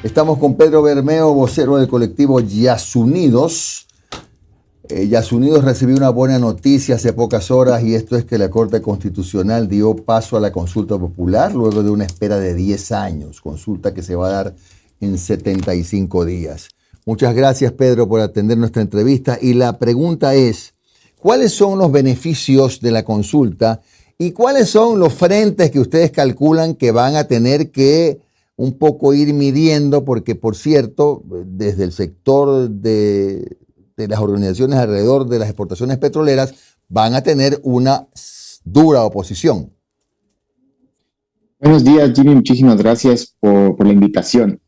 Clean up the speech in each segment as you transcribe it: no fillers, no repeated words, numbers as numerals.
Estamos con Pedro Bermeo, vocero del colectivo Yasunidos. Yasunidos recibió una buena noticia hace pocas horas, y esto es que la Corte Constitucional dio paso a la consulta popular luego de una espera de 10 años, consulta que se va a dar en 75 días. Muchas gracias, Pedro, por atender nuestra entrevista. Y la pregunta es, ¿cuáles son los beneficios de la consulta y cuáles son los frentes que ustedes calculan que van a tener que un poco ir midiendo? Porque, por cierto, desde el sector de las organizaciones alrededor de las exportaciones petroleras van a tener una dura oposición. Buenos días, Jimmy. Muchísimas gracias por la invitación.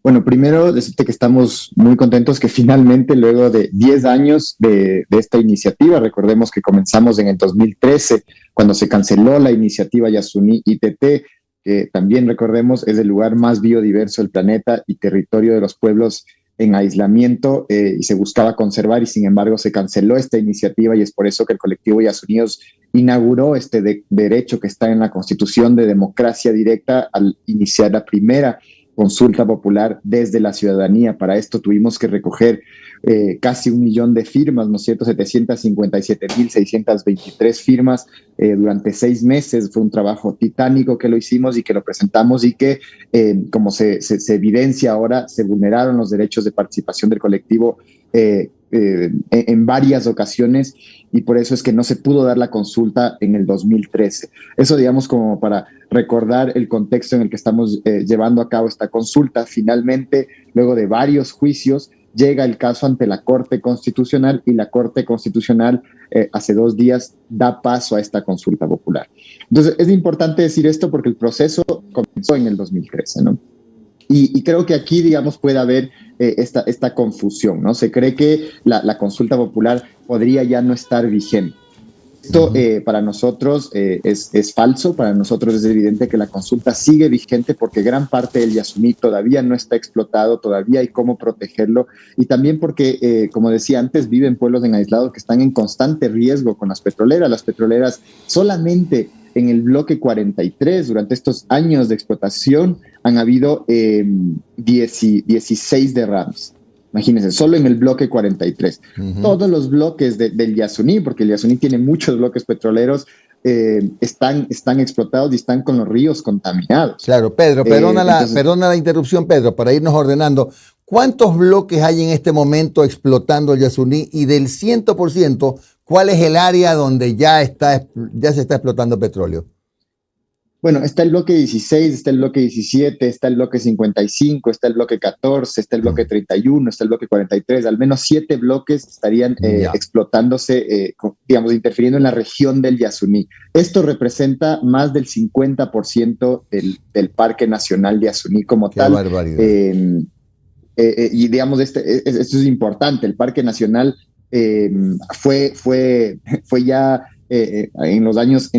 Bueno, primero decirte que estamos muy contentos que finalmente, luego de 10 años de esta iniciativa, recordemos que comenzamos en el 2013, cuando se canceló la iniciativa Yasuní ITT, que también recordemos es el lugar más biodiverso del planeta y territorio de los pueblos en aislamiento, y se buscaba conservar, y sin embargo se canceló esta iniciativa, y es por eso que el colectivo Yasunidos inauguró este derecho que está en la Constitución de democracia directa al iniciar la primera consulta popular desde la ciudadanía. Para esto tuvimos que recoger casi 1 millón de firmas, ¿no es cierto? 757.623 firmas durante 6 meses. Fue un trabajo titánico que lo hicimos y que lo presentamos, y que, como se evidencia ahora, se vulneraron los derechos de participación del colectivo en varias ocasiones, y por eso es que no se pudo dar la consulta en el 2013. Eso, digamos, como para recordar el contexto en el que estamos llevando a cabo esta consulta. Finalmente, luego de varios juicios, llega el caso ante la Corte Constitucional, y la Corte Constitucional hace 2 días da paso a esta consulta popular. Entonces, es importante decir esto porque el proceso comenzó en el 2013, ¿no? Y creo que aquí, digamos, puede haber esta confusión, ¿no? Se cree que la consulta popular podría ya no estar vigente. Esto para nosotros es falso. Para nosotros es evidente que la consulta sigue vigente, porque gran parte del Yasuní todavía no está explotado, todavía hay cómo protegerlo, y también porque, como decía antes, viven pueblos en aislados que están en constante riesgo con las petroleras. Las petroleras solamente en el bloque 43, durante estos años de explotación, han habido 16 derrames. Imagínense, solo en el bloque 43. Todos los bloques del Yasuní, porque el Yasuní tiene muchos bloques petroleros, están explotados y están con los ríos contaminados. Claro, Pedro, perdona la interrupción, Pedro, para irnos ordenando. ¿Cuántos bloques hay en este momento explotando el Yasuní? Y del 100%, ¿cuál es el área donde ya se está explotando petróleo? Bueno, está el bloque 16, está el bloque 17, está el bloque 55, está el bloque 14, está el bloque 31, está el bloque 43. Al menos 7 bloques estarían explotándose, digamos, interfiriendo en la región del Yasuní. Esto representa más del 50% del Parque Nacional de Yasuní como tal. Qué barbaridad. Y digamos, esto es importante. El Parque Nacional fue ya en los años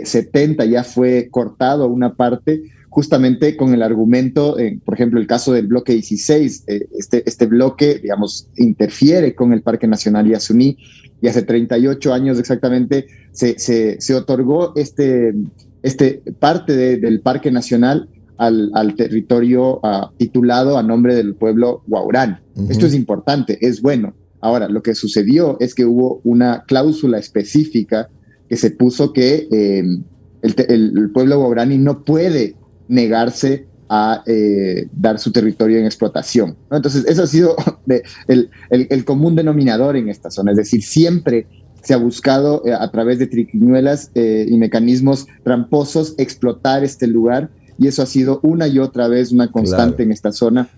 70 ya fue cortado una parte, justamente con el argumento, por ejemplo, el caso del bloque 16, este bloque, digamos, interfiere con el Parque Nacional Yasuní, y hace 38 años exactamente se otorgó parte del Parque Nacional al territorio titulado a nombre del pueblo Huaurani. Esto es importante, es bueno. Ahora, lo que sucedió es que hubo una cláusula específica que se puso que el pueblo Huaurani no puede negarse a dar su territorio en explotación, ¿no? Entonces, eso ha sido el común denominador en esta zona. Es decir, siempre se ha buscado a través de triquiñuelas y mecanismos tramposos explotar este lugar, y eso ha sido una y otra vez una constante en esta zona.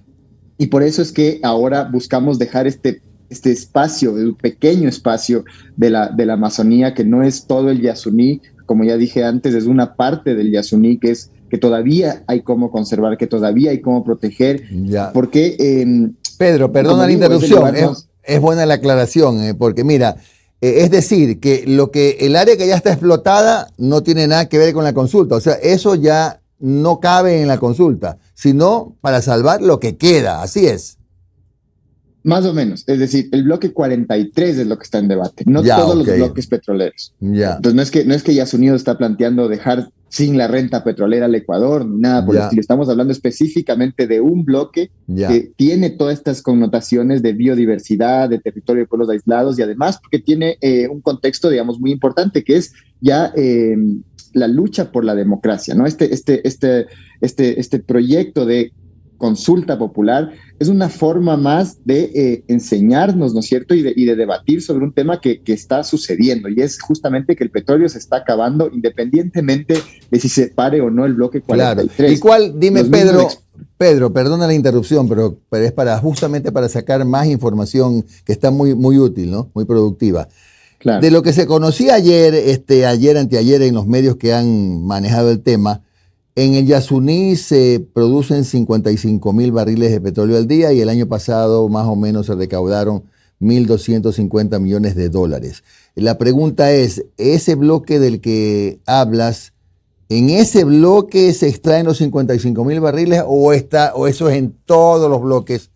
Y por eso es que ahora buscamos dejar este espacio, un pequeño espacio de la Amazonía, que no es todo el Yasuní, como ya dije antes, es una parte del Yasuní que todavía hay cómo conservar, que todavía hay cómo proteger. Porque Pedro, perdona la interrupción, es buena la aclaración, porque mira, es decir, que el área que ya está explotada no tiene nada que ver con la consulta, o sea, eso ya no cabe en la consulta, sino para salvar lo que queda, así es. Más o menos, es decir, el bloque 43 es lo que está en debate, no Ya, todos ok. los bloques petroleros. Ya, Entonces no es que Estados Unidos está planteando dejar sin la renta petrolera al Ecuador, ni nada por el ya, estilo. Estamos hablando específicamente de un bloque ya. que tiene todas estas connotaciones de biodiversidad, de territorio de pueblos aislados y además porque tiene un contexto, digamos, muy importante, que es ya la lucha por la democracia, ¿no? Este proyecto de consulta popular es una forma más de enseñarnos, ¿no es cierto? Y de debatir sobre un tema que está sucediendo, y es justamente que el petróleo se está acabando independientemente de si se pare o no el bloque Claro. 43. ¿Y cuál, dime, Los mismos Pedro, perdona la interrupción, pero es justamente para sacar más información que está muy, muy útil, ¿no? Muy productiva. Claro. De lo que se conocía ayer, anteayer, en los medios que han manejado el tema, en el Yasuní se producen 55.000 barriles de petróleo al día y el año pasado más o menos se recaudaron 1.250 millones de dólares. La pregunta es, ese bloque del que hablas, ¿en ese bloque se extraen los 55.000 barriles o eso es en todos los bloques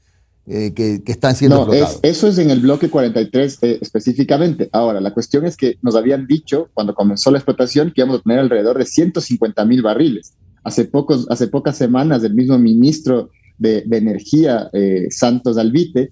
que están siendo explotados? Eso es en el bloque 43 específicamente. Ahora, la cuestión es que nos habían dicho cuando comenzó la explotación que íbamos a tener alrededor de 150.000 barriles. Hace pocas semanas el mismo ministro de Energía, Santos Alvite,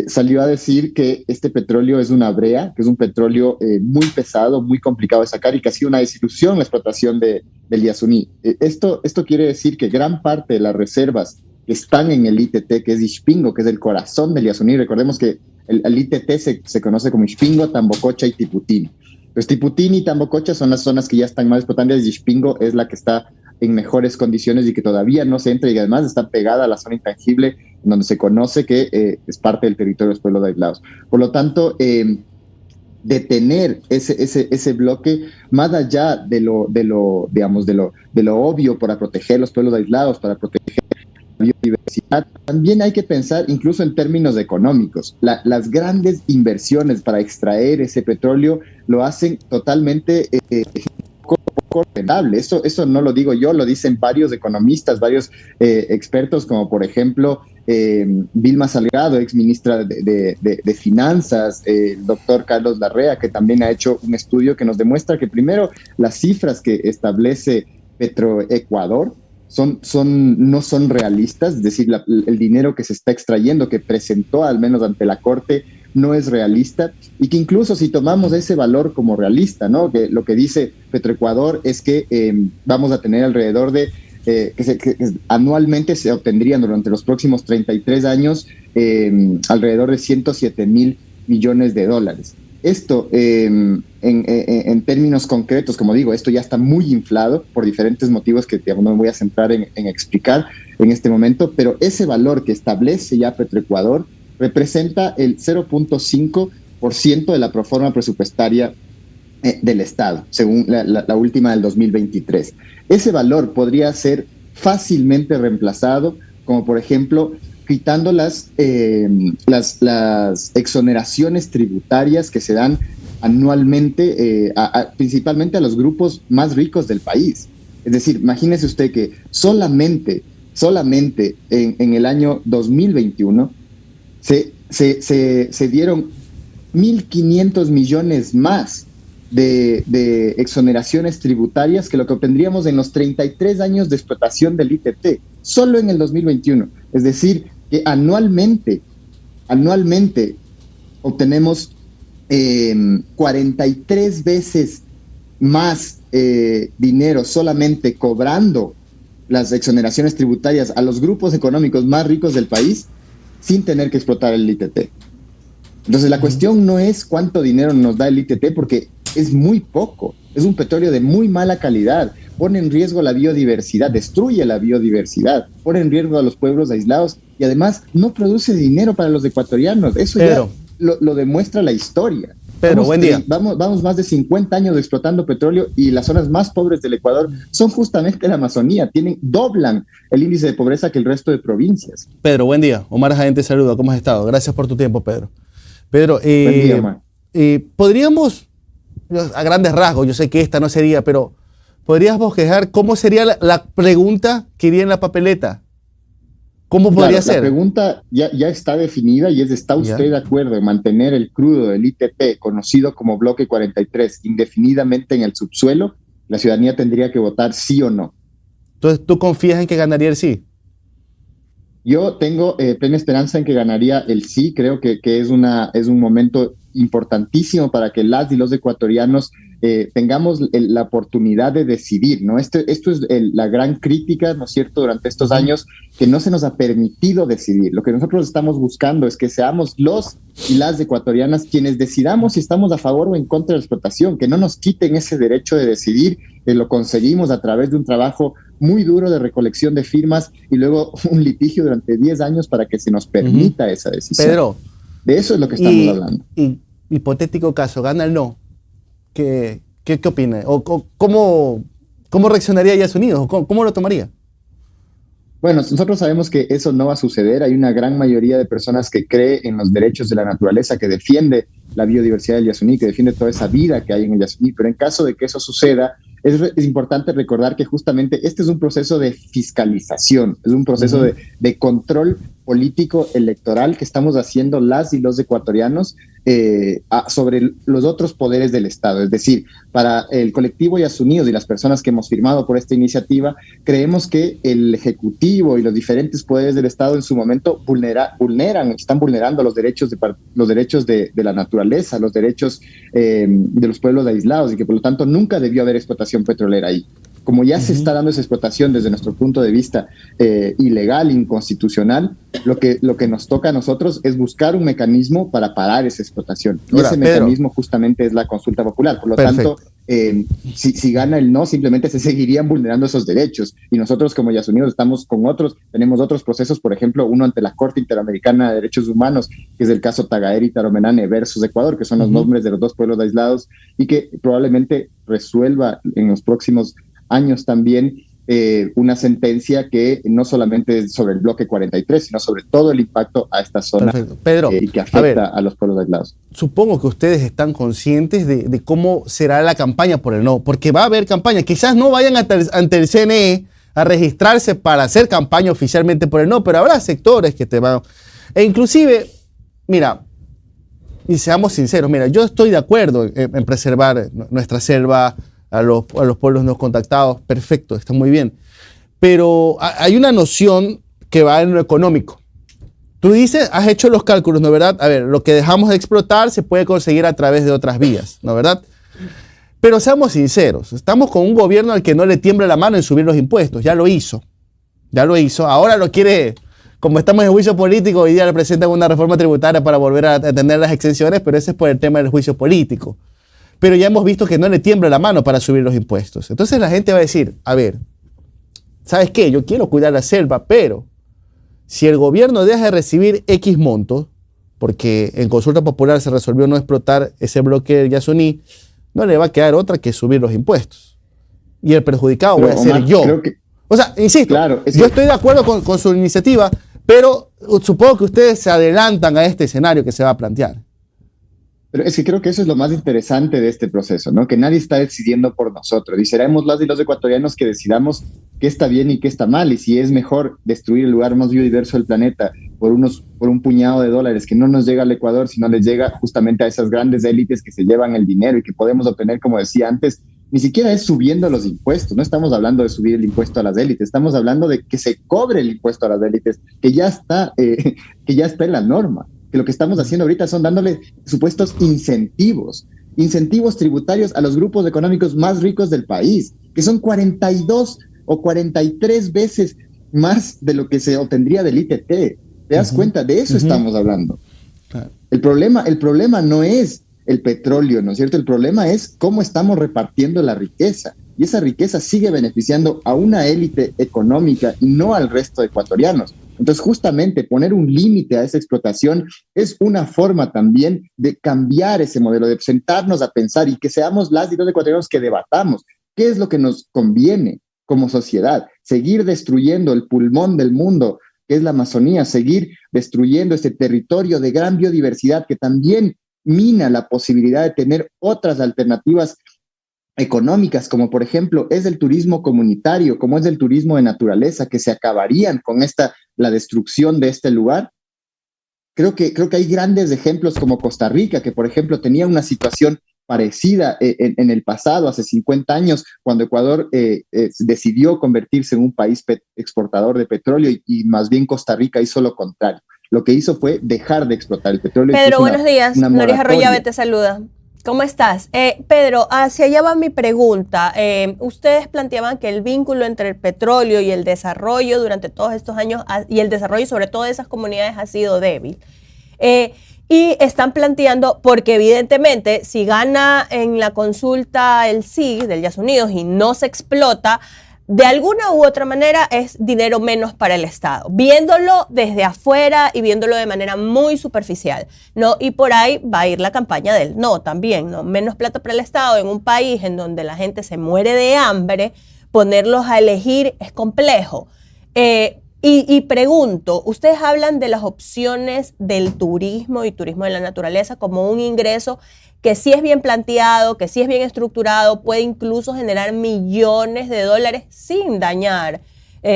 salió a decir que este petróleo es una brea, que es un petróleo muy pesado, muy complicado de sacar y que ha sido una desilusión la explotación del Yasuní. Esto quiere decir que gran parte de las reservas que están en el ITT, que es Ixpingo, que es el corazón del Yasuní. Recordemos que el ITT se conoce como Ixpingo, Tambococha y Tiputini. Pues Tiputini y Tambococha son las zonas que ya están más explotadas y Ixpingo es la que está en mejores condiciones y que todavía no se entra y además está pegada a la zona intangible donde se conoce que es parte del territorio de los pueblos aislados. Por lo tanto, detener ese bloque, más allá de lo obvio para proteger los pueblos aislados, para proteger la biodiversidad, también hay que pensar incluso en términos económicos. Las grandes inversiones para extraer ese petróleo lo hacen totalmente poco rentable. Eso no lo digo yo, lo dicen varios economistas, varios expertos, como por ejemplo Vilma Salgado, ex ministra de Finanzas, el doctor Carlos Larrea, que también ha hecho un estudio que nos demuestra que primero las cifras que establece Petroecuador no son realistas, es decir, el dinero que se está extrayendo, que presentó al menos ante la Corte, no es realista, y que incluso si tomamos ese valor como realista, ¿no? Que lo que dice Petroecuador es que vamos a tener alrededor de que anualmente se obtendrían durante los próximos 33 años alrededor de 107.000 millones de dólares. Esto, en términos concretos, como digo, esto ya está muy inflado por diferentes motivos que digamos, no me voy a centrar en explicar en este momento, pero ese valor que establece ya Petroecuador representa el 0.5% de la proforma presupuestaria del Estado, según la última del 2023. Ese valor podría ser fácilmente reemplazado, como por ejemplo quitando las exoneraciones tributarias que se dan anualmente, principalmente a los grupos más ricos del país. Es decir, imagínese usted que solamente en el año 2021 se dieron 1.500 millones más de exoneraciones tributarias que lo que obtendríamos en los 33 años de explotación del ITT, solo en el 2021. Es decir, que anualmente obtenemos 43 veces más dinero solamente cobrando las exoneraciones tributarias a los grupos económicos más ricos del país sin tener que explotar el ITT. Entonces la cuestión no es cuánto dinero nos da el ITT, porque es muy poco, es un petróleo de muy mala calidad, pone en riesgo la biodiversidad, destruye la biodiversidad, pone en riesgo a los pueblos aislados y además no produce dinero para los ecuatorianos. Eso ya lo demuestra la historia. Pedro, buen día. Vamos más de 50 años explotando petróleo y las zonas más pobres del Ecuador son justamente la Amazonía, doblan el índice de pobreza que el resto de provincias. Pedro, buen día. Omar Jaén te saluda. ¿Cómo has estado? Gracias por tu tiempo, Pedro. Pedro, buen día, Omar. podríamos, a grandes rasgos, yo sé que esta no sería, pero ¿podrías bosquejar cómo sería la pregunta que iría en la papeleta? ¿Cómo podría Claro, la ser? pregunta ya está definida y es, ¿está Ya. usted de acuerdo en mantener el crudo del ITP, conocido como Bloque 43, indefinidamente en el subsuelo? La ciudadanía tendría que votar sí o no. Entonces, ¿tú confías en que ganaría el sí? Yo tengo plena esperanza en que ganaría el sí. Creo que es un momento importantísimo para que las y los ecuatorianos tengamos la oportunidad de decidir, ¿no? Esto es la gran crítica, ¿no es cierto?, durante estos Ujú. años, que no se nos ha permitido decidir. Lo que nosotros estamos buscando es que seamos los y las ecuatorianas quienes decidamos si estamos a favor o en contra de la explotación, que no nos quiten ese derecho de decidir. Lo conseguimos a través de un trabajo muy duro de recolección de firmas y luego un litigio durante 10 años para que se nos Ujú. permita esa decisión. Pedro, De eso es lo que estamos y, hablando. y hipotético caso, gana el no. ¿Qué opina? ¿O cómo reaccionaría Estados Unidos? ¿O cómo lo tomaría? Bueno, nosotros sabemos que eso no va a suceder. Hay una gran mayoría de personas que cree en los derechos de la naturaleza, que defiende la biodiversidad del Yasuní, que defiende toda esa vida que hay en el Yasuní. Pero en caso de que eso suceda, es importante recordar que justamente este es un proceso de fiscalización, es un proceso Ujú. de control político electoral que estamos haciendo las y los ecuatorianos sobre los otros poderes del Estado. Es decir, para el colectivo Yasunidos y las personas que hemos firmado por esta iniciativa, creemos que el Ejecutivo y los diferentes poderes del Estado en su momento están vulnerando los derechos de la naturaleza, los derechos de los pueblos aislados, y que por lo tanto nunca debió haber explotación petrolera ahí. Como ya se Ujú. está dando esa explotación desde nuestro punto de vista ilegal, inconstitucional, lo que nos toca a nosotros es buscar un mecanismo para parar esa explotación. Y Ahora, ese Pedro, mecanismo justamente es la consulta popular. Por lo perfecto. tanto, si gana el no, simplemente se seguirían vulnerando esos derechos. Y nosotros como Yasunidos tenemos otros procesos, por ejemplo, uno ante la Corte Interamericana de Derechos Humanos, que es el caso Tagaeri y Taromenane versus Ecuador, que son los Ujú. nombres de los dos pueblos aislados, y que probablemente resuelva en los próximos años también una sentencia que no solamente es sobre el bloque 43, sino sobre todo el impacto a esta zona Perfecto. Pedro, y que a ver, afecta a los pueblos aislados. supongo que ustedes están conscientes de cómo será la campaña por el no, porque va a haber campaña. Quizás no vayan ante el CNE a registrarse para hacer campaña oficialmente por el no, pero habrá sectores que te van. E inclusive, mira, y seamos sinceros, mira, yo estoy de acuerdo en preservar nuestra selva, a los pueblos no contactados, perfecto, está muy bien. Pero hay una noción que va en lo económico. Tú dices, has hecho los cálculos, ¿no es verdad? A ver, lo que dejamos de explotar se puede conseguir a través de otras vías, ¿no es verdad? Pero seamos sinceros, estamos con un gobierno al que no le tiembla la mano en subir los impuestos, ya lo hizo, ahora lo quiere, como estamos en juicio político, hoy día le presentan una reforma tributaria para volver a tener las exenciones, pero ese es por el tema del juicio político. Pero ya hemos visto que no le tiembla la mano para subir los impuestos. Entonces la gente va a decir, a ver, ¿sabes qué? Yo quiero cuidar la selva, pero si el gobierno deja de recibir X montos, porque en consulta popular se resolvió no explotar ese bloque del Yasuní, no le va a quedar otra que subir los impuestos. Y el perjudicado voy Pero a ser Omar, yo. creo que, O sea, insisto, claro, yo estoy de acuerdo con su iniciativa, pero supongo que ustedes se adelantan a este escenario que se va a plantear. pero es que creo que eso es lo más interesante de este proceso, ¿no? Que nadie está decidiendo por nosotros. Y seremos las y los ecuatorianos que decidamos qué está bien y qué está mal. Y si es mejor destruir el lugar más biodiverso del planeta por un puñado de dólares que no nos llega al Ecuador, sino les llega justamente a esas grandes élites que se llevan el dinero y que podemos obtener, como decía antes, ni siquiera es subiendo los impuestos. No estamos hablando de subir el impuesto a las élites, estamos hablando de que se cobre el impuesto a las élites, que ya está en la norma. Que lo que estamos haciendo ahorita son dándole supuestos incentivos tributarios a los grupos económicos más ricos del país, que son 42 o 43 veces más de lo que se obtendría del ITT. ¿Te das cuenta? De eso estamos hablando. Claro. El problema no es el petróleo, ¿no es cierto? El problema es cómo estamos repartiendo la riqueza. Y esa riqueza sigue beneficiando a una élite económica y no al resto de ecuatorianos. Entonces, justamente poner un límite a esa explotación es una forma también de cambiar ese modelo, de sentarnos a pensar y que seamos las y los ecuatorianos que debatamos qué es lo que nos conviene como sociedad. Seguir destruyendo el pulmón del mundo, que es la Amazonía, seguir destruyendo este territorio de gran biodiversidad que también mina la posibilidad de tener otras alternativas económicas, como por ejemplo es el turismo comunitario, como es el turismo de naturaleza, que se acabarían con la destrucción de este lugar. Creo que hay grandes ejemplos como Costa Rica, que por ejemplo tenía una situación parecida en el pasado, hace 50 años, cuando Ecuador decidió convertirse en un país exportador de petróleo y más bien Costa Rica hizo lo contrario. Lo que hizo fue dejar de explotar el petróleo. Pedro, buenos días. Noris Arroyave te saluda. ¿Cómo estás? Pedro, hacia allá va mi pregunta. Ustedes planteaban que el vínculo entre el petróleo y el desarrollo durante todos estos años, y el desarrollo sobre todo de esas comunidades, ha sido débil. Y están planteando, porque evidentemente si gana en la consulta el sí del Yasunidos y no se explota, de alguna u otra manera es dinero menos para el Estado, viéndolo desde afuera y viéndolo de manera muy superficial, ¿no? Y por ahí va a ir la campaña del no también, ¿no? Menos plata para el Estado en un país en donde la gente se muere de hambre, ponerlos a elegir es complejo. Y pregunto, ustedes hablan de las opciones del turismo y turismo de la naturaleza como un ingreso que sí es bien planteado, que sí es bien estructurado, puede incluso generar millones de dólares sin dañar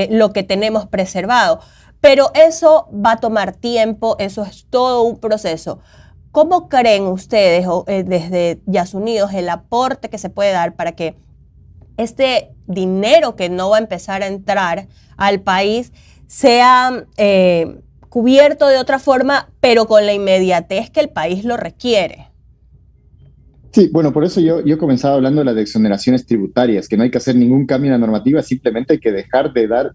lo que tenemos preservado. Pero eso va a tomar tiempo, eso es todo un proceso. ¿Cómo creen ustedes desde Yasunidos el aporte que se puede dar para que este dinero que no va a empezar a entrar al país sea cubierto de otra forma, pero con la inmediatez que el país lo requiere? Sí, bueno, por eso yo comenzaba hablando de las exoneraciones tributarias, que no hay que hacer ningún cambio en la normativa, simplemente hay que dejar de dar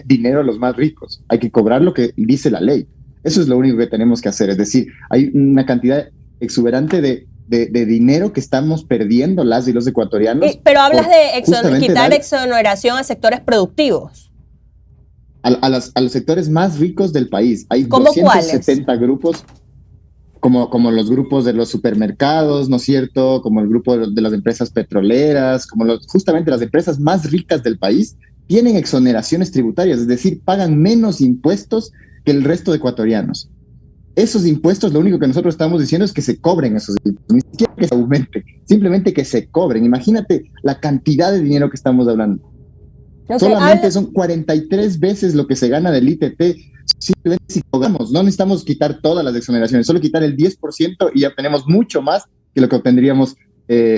dinero a los más ricos, hay que cobrar lo que dice la ley. Eso es lo único que tenemos que hacer, es decir, hay una cantidad exuberante de dinero que estamos perdiendo las y los ecuatorianos. Pero hablas de quitar exoneración a sectores productivos. A los sectores más ricos del país. Hay 270 ¿cuáles? Grupos, como los grupos de los supermercados, ¿no es cierto? Como el grupo de las empresas petroleras, justamente las empresas más ricas del país tienen exoneraciones tributarias, es decir, pagan menos impuestos que el resto de ecuatorianos. Esos impuestos, lo único que nosotros estamos diciendo es que se cobren esos impuestos, ni siquiera que se aumente, simplemente que se cobren. Imagínate la cantidad de dinero que estamos hablando. Solamente son 43 veces lo que se gana del ITT. Simplemente si cobramos, no necesitamos quitar todas las exoneraciones, solo quitar el 10% y ya tenemos mucho más que lo que obtendríamos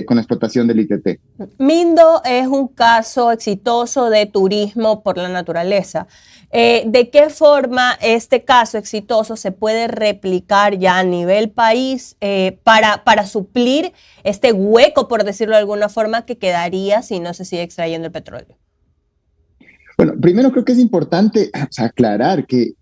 con la explotación del ITT. Mindo es un caso exitoso de turismo por la naturaleza. ¿De qué forma este caso exitoso se puede replicar ya a nivel país para suplir este hueco, por decirlo de alguna forma, que quedaría si no se sigue extrayendo el petróleo? Bueno, primero creo que es importante aclarar que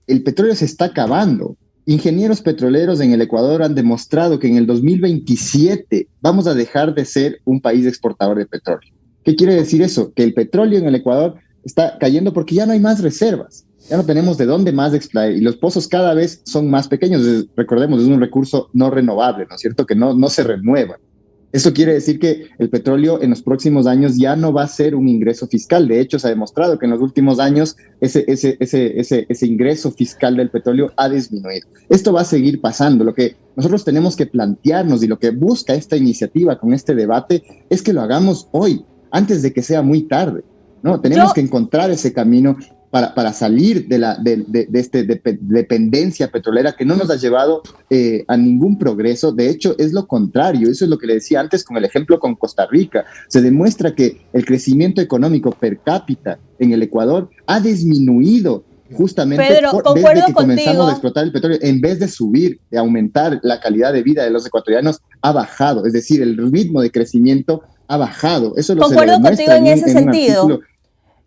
el petróleo se está acabando. Ingenieros petroleros en el Ecuador han demostrado que en el 2027 vamos a dejar de ser un país exportador de petróleo. ¿Qué quiere decir eso? Que el petróleo en el Ecuador está cayendo porque ya no hay más reservas, ya no tenemos de dónde más extraer y los pozos cada vez son más pequeños. Recordemos, es un recurso no renovable, ¿no es cierto? Que no se renueva. Eso quiere decir que el petróleo en los próximos años ya no va a ser un ingreso fiscal. De hecho, se ha demostrado que en los últimos años ese ingreso fiscal del petróleo ha disminuido. Esto va a seguir pasando. Lo que nosotros tenemos que plantearnos y lo que busca esta iniciativa con este debate es que lo hagamos hoy, antes de que sea muy tarde, ¿no? Tenemos que encontrar ese camino para salir de esta dependencia petrolera que no nos ha llevado a ningún progreso. De hecho, es lo contrario. Eso es lo que le decía antes con el ejemplo con Costa Rica. Se demuestra que el crecimiento económico per cápita en el Ecuador ha disminuido justamente desde que comenzamos a explotar el petróleo. En vez de subir, de aumentar la calidad de vida de los ecuatorianos, ha bajado. Es decir, el ritmo de crecimiento ha bajado. Eso lo concuerdo contigo en ese sentido.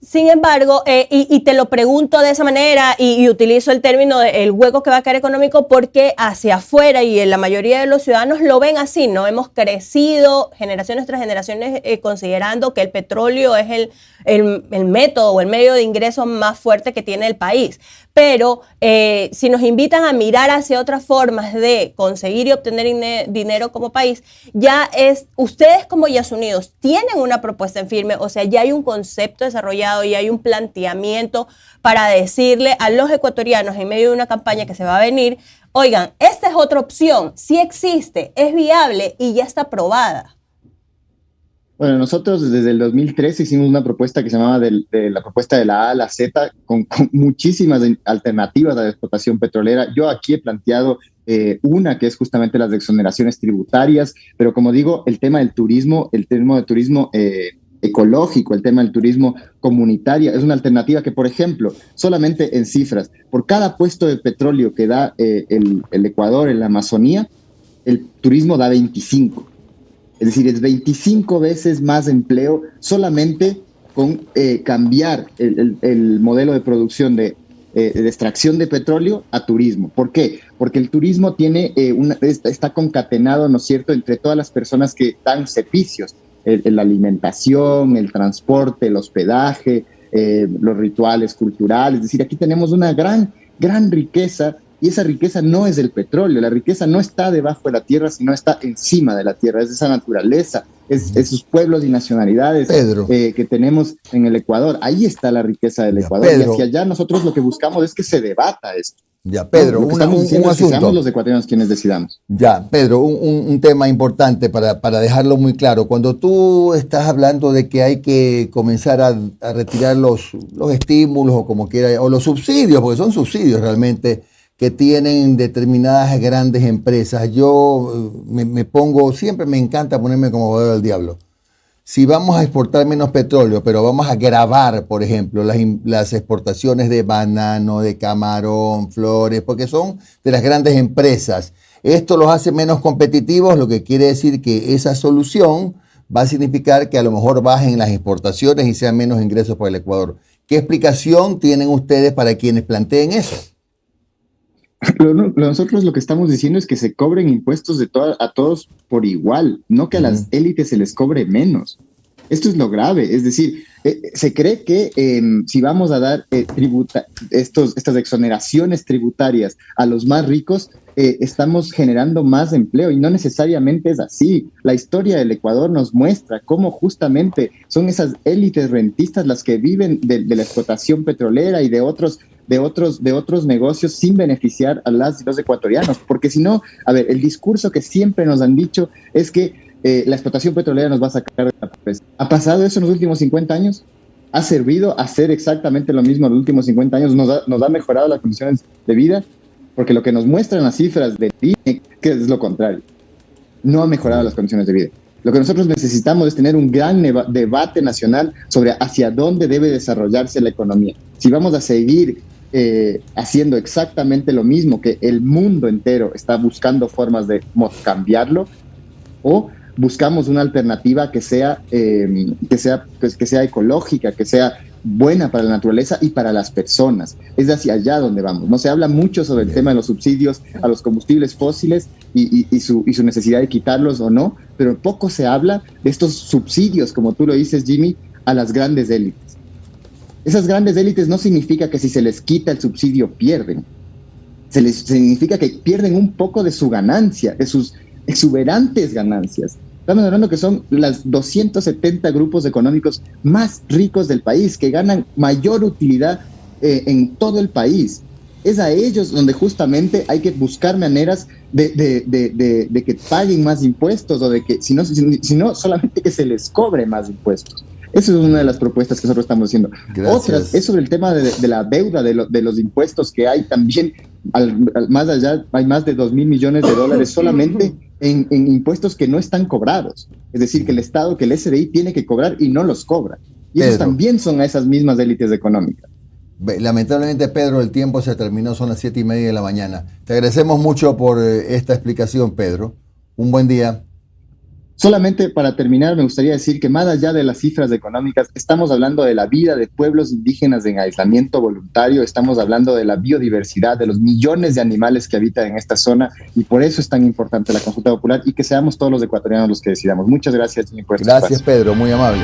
Sin embargo, y te lo pregunto de esa manera y utilizo el término del hueco que va a caer económico porque hacia afuera y en la mayoría de los ciudadanos lo ven así, ¿no? Hemos crecido generaciones tras generaciones considerando que el petróleo es el método o el medio de ingreso más fuerte que tiene el país. Pero si nos invitan a mirar hacia otras formas de conseguir y obtener dinero como país, ustedes como Yasunidos tienen una propuesta en firme, o sea, ya hay un concepto desarrollado y hay un planteamiento para decirle a los ecuatorianos en medio de una campaña que se va a venir, oigan, esta es otra opción, sí existe, es viable y ya está aprobada. Bueno, nosotros desde el 2013 hicimos una propuesta que se llamaba de la propuesta de la A a la Z, con muchísimas alternativas a la explotación petrolera. Yo aquí he planteado una que es justamente las exoneraciones tributarias, pero como digo, el tema del turismo ecológico, el tema del turismo comunitario, es una alternativa que, por ejemplo, solamente en cifras, por cada puesto de petróleo que da el Ecuador en la Amazonía, el turismo da 25. Es decir, es 25 veces más empleo solamente con cambiar el modelo de producción de extracción de petróleo a turismo. ¿Por qué? Porque el turismo tiene está concatenado, ¿no es cierto?, entre todas las personas que dan servicios, la alimentación, el transporte, el hospedaje, los rituales culturales. Es decir, aquí tenemos una gran riqueza. Y esa riqueza no es el petróleo, la riqueza no está debajo de la tierra, sino está encima de la tierra, es esa naturaleza, es esos pueblos y nacionalidades que tenemos en el Ecuador. Ahí está la riqueza del Ecuador, Pedro, y hacia allá nosotros lo que buscamos es que se debata esto. Ya, Pedro, un asunto. Que seamos los ecuatorianos quienes decidamos. Ya, Pedro, un tema importante para dejarlo muy claro. Cuando tú estás hablando de que hay que comenzar a retirar los estímulos o como quiera, o los subsidios, porque son subsidios realmente, que tienen determinadas grandes empresas. Yo siempre me encanta ponerme como abogado del diablo. Si vamos a exportar menos petróleo, pero vamos a gravar, por ejemplo, las exportaciones de banano, de camarón, flores, porque son de las grandes empresas. Esto los hace menos competitivos, lo que quiere decir que esa solución va a significar que a lo mejor bajen las exportaciones y sean menos ingresos para el Ecuador. ¿Qué explicación tienen ustedes para quienes planteen eso? Nosotros lo que estamos diciendo es que se cobren impuestos a todos por igual, no que a las élites se les cobre menos. Esto es lo grave, es decir, se cree que si vamos a dar estas exoneraciones tributarias a los más ricos, estamos generando más empleo, y no necesariamente es así. La historia del Ecuador nos muestra cómo justamente son esas élites rentistas las que viven de la explotación petrolera y de otros negocios sin beneficiar a las y los ecuatorianos. Porque si no, a ver, el discurso que siempre nos han dicho es que la explotación petrolera nos va a sacar de la pobreza. ¿Ha pasado eso en los últimos 50 años? ¿Ha servido a hacer exactamente lo mismo en los últimos 50 años? ¿Nos ha mejorado las condiciones de vida? Porque lo que nos muestran las cifras del INE, que es lo contrario. No ha mejorado las condiciones de vida. Lo que nosotros necesitamos es tener un gran debate nacional sobre hacia dónde debe desarrollarse la economía. Si vamos a seguir haciendo exactamente lo mismo que el mundo entero está buscando formas de cambiarlo, o buscamos una alternativa que sea ecológica, que sea buena para la naturaleza y para las personas. Es hacia allá donde vamos. No se habla mucho sobre el tema de los subsidios a los combustibles fósiles y su necesidad de quitarlos o no, pero poco se habla de estos subsidios, como tú lo dices, Jimmy, a las grandes élites. Esas grandes élites no significa que si se les quita el subsidio pierden. Significa que pierden un poco de su ganancia, de sus exuberantes ganancias. Estamos hablando que son los 270 grupos económicos más ricos del país, que ganan mayor utilidad en todo el país. Es a ellos donde justamente hay que buscar maneras de que paguen más impuestos, o de que, si no, solamente que se les cobre más impuestos. Esa es una de las propuestas que nosotros estamos haciendo. Gracias. Otras es sobre el tema de la deuda, de los impuestos que hay también. Más allá, hay más de 2.000 millones de dólares solamente en impuestos que no están cobrados. Es decir, que el Estado, que el SDI tiene que cobrar y no los cobra. Y esos también son a esas mismas élites económicas. Lamentablemente, Pedro, el tiempo se terminó, son las 7:30 de la mañana. Te agradecemos mucho por esta explicación, Pedro. Un buen día. Solamente para terminar, me gustaría decir que más allá de las cifras económicas, estamos hablando de la vida de pueblos indígenas en aislamiento voluntario, estamos hablando de la biodiversidad, de los millones de animales que habitan en esta zona, y por eso es tan importante la consulta popular y que seamos todos los ecuatorianos los que decidamos. Muchas gracias, Jimmy, por este Gracias, espacio. Pedro, muy amable.